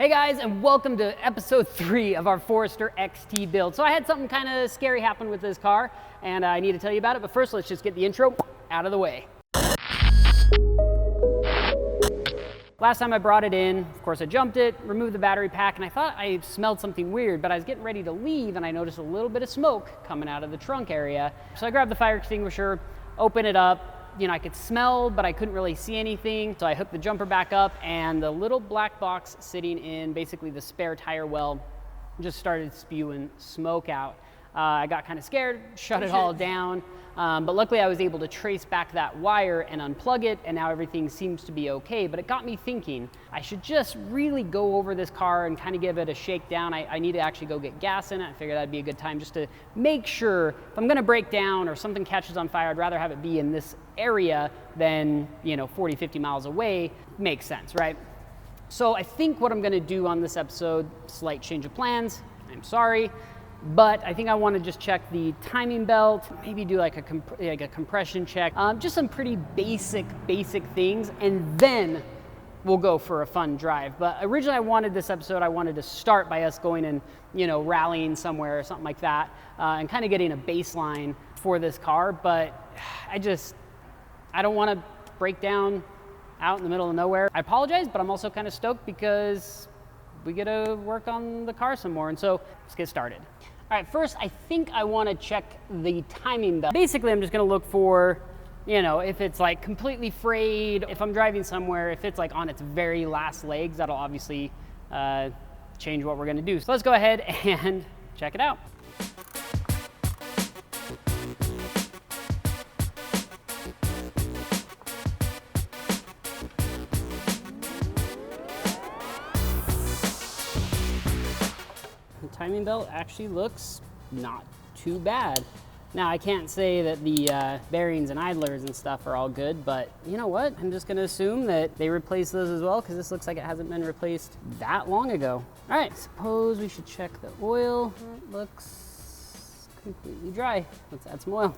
Hey guys, and welcome to episode 3 of our Forester XT build. So I had something kind of scary happen with this car, and I need to tell you about it, but first let's just get the intro out of the way. Last time I brought it in, of course I jumped it, removed the battery pack, and I thought I smelled something weird, but I was getting ready to leave and I noticed a little bit of smoke coming out of the trunk area. So I grabbed the fire extinguisher, opened it up. You know, I could smell, but I couldn't really see anything. So I hooked the jumper back up, and the little black box sitting in basically the spare tire well just started spewing smoke out. I got kind of scared, shut it all down, but luckily I was able to trace back that wire and unplug it, and now everything seems to be okay. But it got me thinking, I should just really go over this car and kind of give it a shakedown. I need to actually go get gas in it. I figured that'd be a good time just to make sure if I'm gonna break down or something catches on fire, I'd rather have it be in this area than, 40, 50 miles away. Makes sense, right? So I think what I'm gonna do on this episode, slight change of plans, I'm sorry, but I think I want to just check the timing belt, maybe do like a compression check, just some pretty basic things, and then we'll go for a fun drive. But originally I wanted to start by us going and, rallying somewhere or something like that, and kind of getting a baseline for this car. But I don't want to break down out in the middle of nowhere. I apologize, but I'm also kind of stoked because we get to work on the car some more. And so let's get started. All right, first, I think I want to check the timing belt. Basically, I'm just going to look for, if it's like completely frayed, if I'm driving somewhere, if it's like on its very last legs, that'll obviously change what we're going to do. So let's go ahead and check it out. Timing belt actually looks not too bad. Now I can't say that the bearings and idlers and stuff are all good, but you know what? I'm just gonna assume that they replaced those as well because this looks like it hasn't been replaced that long ago. All right, suppose we should check the oil. It looks completely dry. Let's add some oil.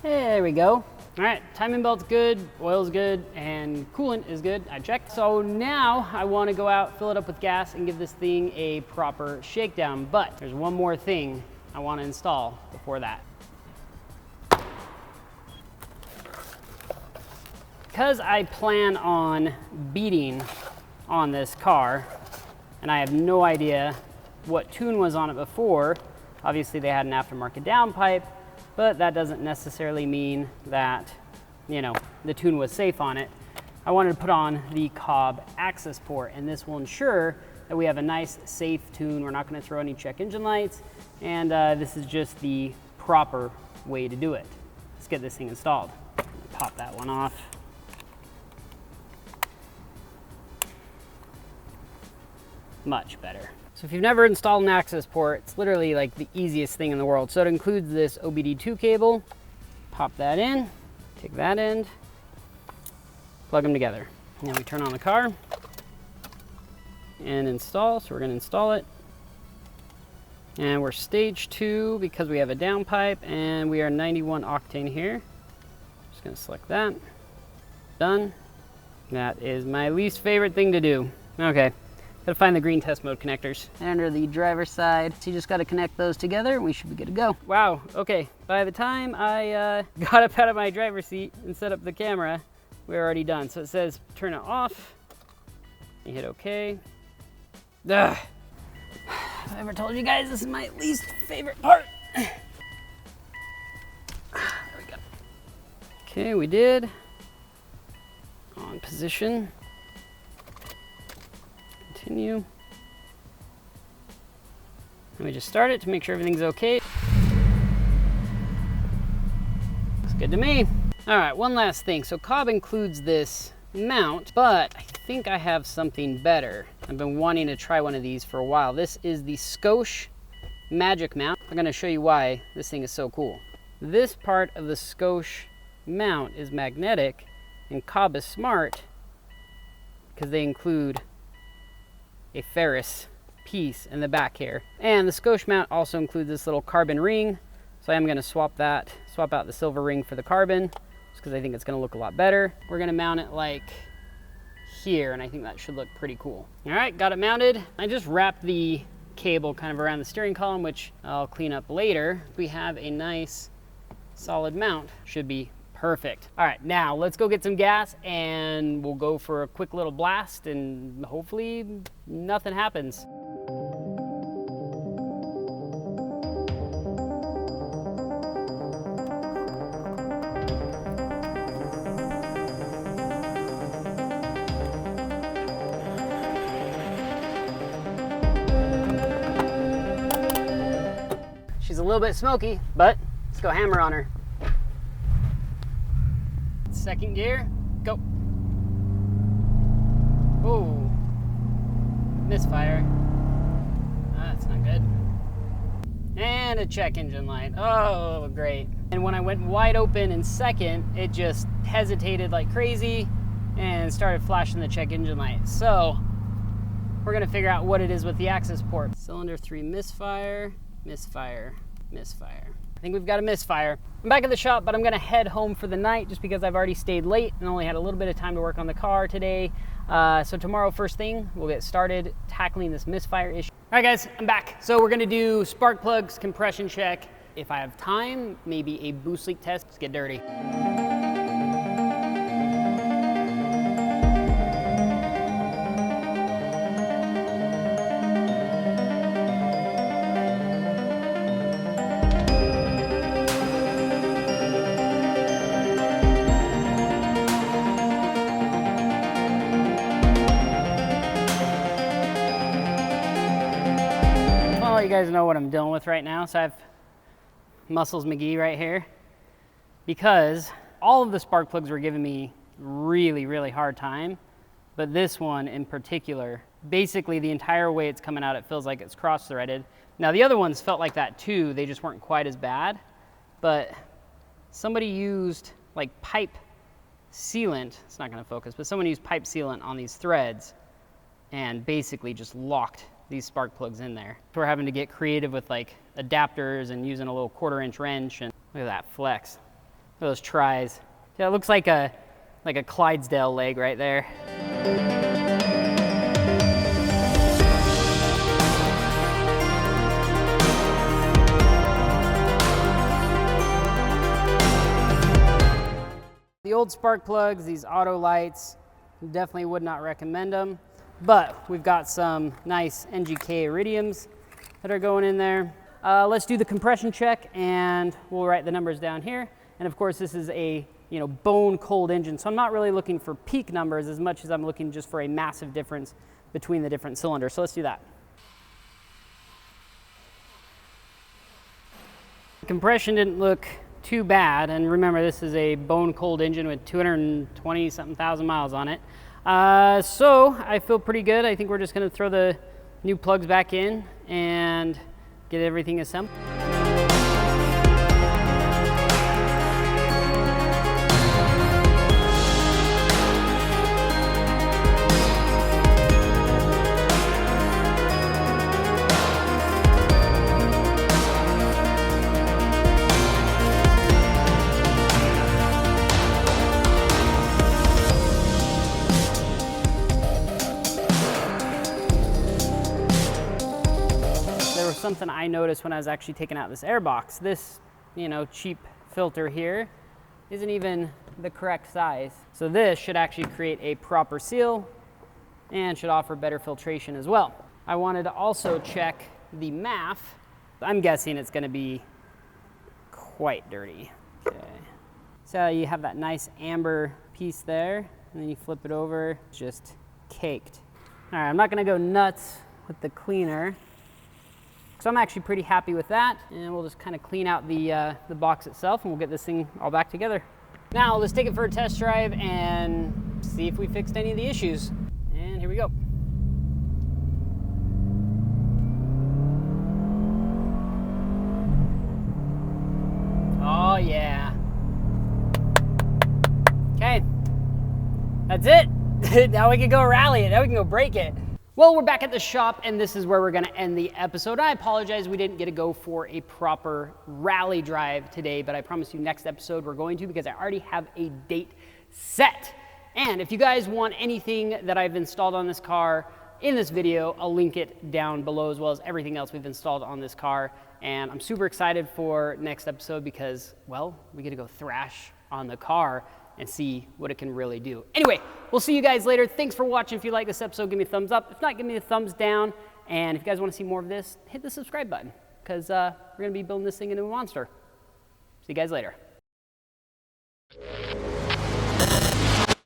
There we go. All right, timing belt's good, oil's good, and coolant is good. I checked. So now I want to go out, fill it up with gas, and give this thing a proper shakedown. But there's one more thing I want to install before that. Because I plan on beating on this car, and I have no idea what tune was on it before. Obviously they had an aftermarket downpipe, but that doesn't necessarily mean that, the tune was safe on it. I wanted to put on the Cobb access port, and this will ensure that we have a nice, safe tune. We're not gonna throw any check engine lights, and this is just the proper way to do it. Let's get this thing installed. Pop that one off. Much better. So if you've never installed an access port, it's literally like the easiest thing in the world. So it includes this OBD2 cable. Pop that in, take that end, plug them together. Now we turn on the car and install. So we're gonna install it. And we're stage 2 because we have a downpipe and we are 91 octane here. Just gonna select that. Done. That is my least favorite thing to do. Okay. Gotta find the green test mode connectors. Under the driver's side, so you just gotta connect those together and we should be good to go. Wow, okay. By the time I got up out of my driver's seat and set up the camera, we're already done. So it says turn it off. You hit okay. Ugh. Have I ever told you guys this is my least favorite part? There we go. Okay, we did. On position. Continue. Let me just start it to make sure everything's okay. Looks good to me. All right, one last thing. So Cobb includes this mount, but I think I have something better. I've been wanting to try one of these for a while. This is the Scosche Magic Mount. I'm gonna show you why this thing is so cool. This part of the Scosche mount is magnetic, and Cobb is smart because they include a ferrous piece in the back here. And the Scosche mount also includes this little carbon ring. So I am gonna swap out the silver ring for the carbon, just because I think it's gonna look a lot better. We're gonna mount it like here, and I think that should look pretty cool. All right, got it mounted. I just wrapped the cable kind of around the steering column, which I'll clean up later. We have a nice solid mount. Should be perfect. All right, now let's go get some gas and we'll go for a quick little blast and hopefully nothing happens. She's a little bit smoky, but let's go hammer on her. Second gear, go. Oh, misfire. That's not good. And a check engine light. Oh, great. And when I went wide open in second, it just hesitated like crazy and started flashing the check engine light. So we're gonna figure out what it is with the access port. Cylinder 3 misfire, misfire, misfire. I think we've got a misfire. I'm back at the shop, but I'm gonna head home for the night just because I've already stayed late and only had a little bit of time to work on the car today. So tomorrow, first thing, we'll get started tackling this misfire issue. All right, guys, I'm back. So we're gonna do spark plugs, compression check. If I have time, maybe a boost leak test. Let's get dirty. You guys know what I'm dealing with right now. So I have Muscles McGee right here because all of the spark plugs were giving me really hard time, but this one in particular, basically the entire way it's coming out, it feels like it's cross-threaded. Now the other ones felt like that too, they just weren't quite as bad, but somebody used like pipe sealant, it's not gonna focus, but someone used pipe sealant on these threads and basically just locked these spark plugs in there. We're having to get creative with like adapters and using a little 1/4-inch wrench, and look at that flex. Look at those tries. Yeah, it looks like a Clydesdale leg right there. The old spark plugs, these auto lights, definitely would not recommend them. But we've got some nice NGK iridiums that are going in there. Let's do the compression check and we'll write the numbers down here. And of course this is a bone cold engine, so I'm not really looking for peak numbers as much as I'm looking just for a massive difference between the different cylinders. So let's do that. Compression didn't look too bad, and remember this is a bone cold engine with 220 something thousand miles on it. So I feel pretty good. I think we're just gonna throw the new plugs back in and get everything assembled. Something I noticed when I was actually taking out this air box. This, cheap filter here isn't even the correct size. So this should actually create a proper seal and should offer better filtration as well. I wanted to also check the MAF. I'm guessing it's gonna be quite dirty. Okay. So you have that nice amber piece there, and then you flip it over, it's just caked. All right, I'm not gonna go nuts with the cleaner. So I'm actually pretty happy with that, and we'll just kind of clean out the box itself and we'll get this thing all back together. Now let's take it for a test drive and see if we fixed any of the issues. And here we go. Oh yeah. Okay, that's it. Now we can go rally it, now we can go break it. Well, we're back at the shop, and this is where we're gonna end the episode. I apologize we didn't get to go for a proper rally drive today, but I promise you next episode we're going to, because I already have a date set. And if you guys want anything that I've installed on this car in this video, I'll link it down below, as well as everything else we've installed on this car. And I'm super excited for next episode because, well, we get to go thrash on the car and see what it can really do. Anyway, we'll see you guys later. Thanks for watching. If you like this episode, give me a thumbs up. If not, give me a thumbs down. And if you guys want to see more of this, hit the subscribe button because we're going to be building this thing into a monster. See you guys later.